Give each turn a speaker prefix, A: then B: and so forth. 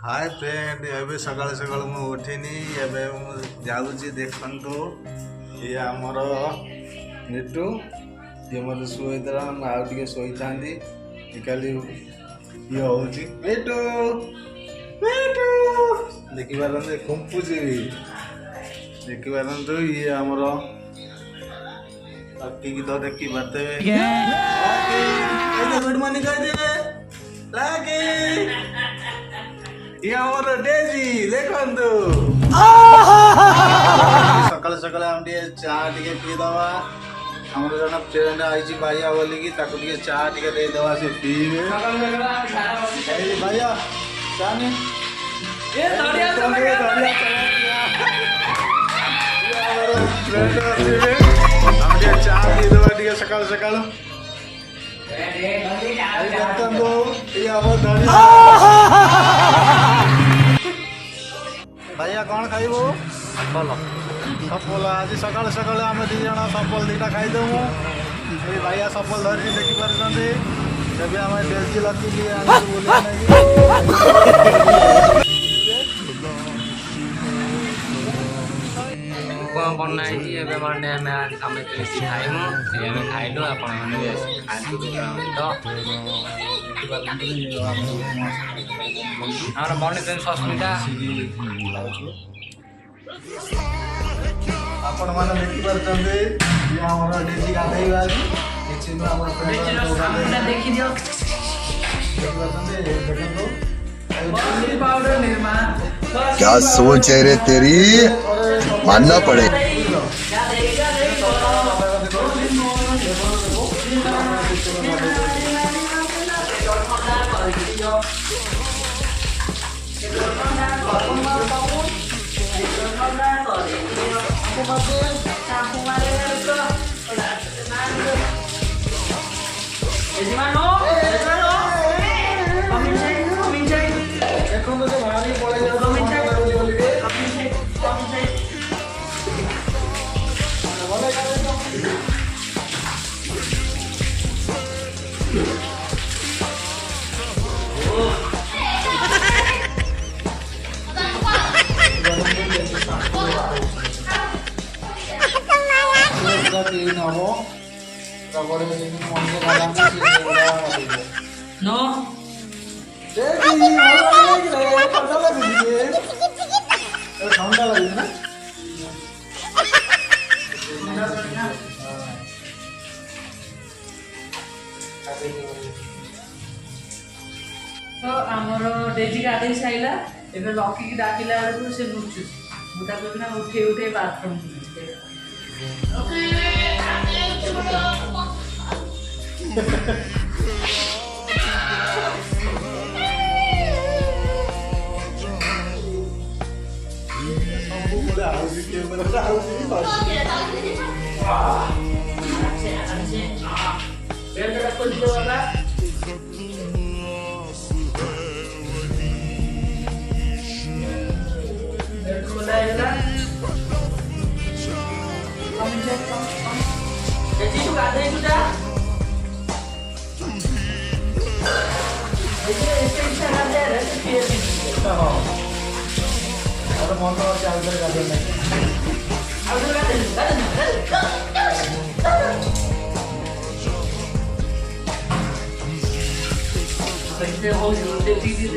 A: hi friend एबे सकाल सकाल मु उठिनी एबे मु जाउची देखंतु ये हमर निटू ये मते सोई दरा म आउ टिके सोई थांदी निकाली ये होची निटू निटू देखि बारंदे कुंपुजी देखि बारंदु ये हमर अक्की की तो देखि बाते ओके ए गुड मॉर्निंग कर दे लागे ये हमारा डेजी देखंतु सकाल सकाल हम टिके चाह टिके पी दवा हमर जन फ्रेंड आइची भाईया बोली कि ताको टिके चाह टिके दे दवा से पीवे ए भैया चाह ने
B: ये दड़िया तो
A: फ्रेंड हम टिके चाह पी दवा टिके सकाल सकाल देखंतु ये हमर दड़िया भैया कौन खाइबो बोलो सफल आज सकाल सकाल आम दी जन सफल दीटा खाईदेमु ये भैया सफल धरी देखी पारे जब आम डेजी लकी
B: कौन बनना है ये माने आम खाइमु ये खाइलु आपण खातु तो हमारा बनी सस्मिता
A: आपण माने देखि पारछन्ते ये हमर डेजी गाधैबा किछि न हमर फ्रेंड
B: देखि दियो
A: देखंतु
B: पाउडर निर्मा
C: क्या सोच है रे तेरी मानना पड़े
B: नो
A: ठंडा लगे ना
D: तो आमर डेजी गाधे साइला एबे लकी की डाकिला बेलू से नुचु मुटा को ना उठे उठे बाथरूम हो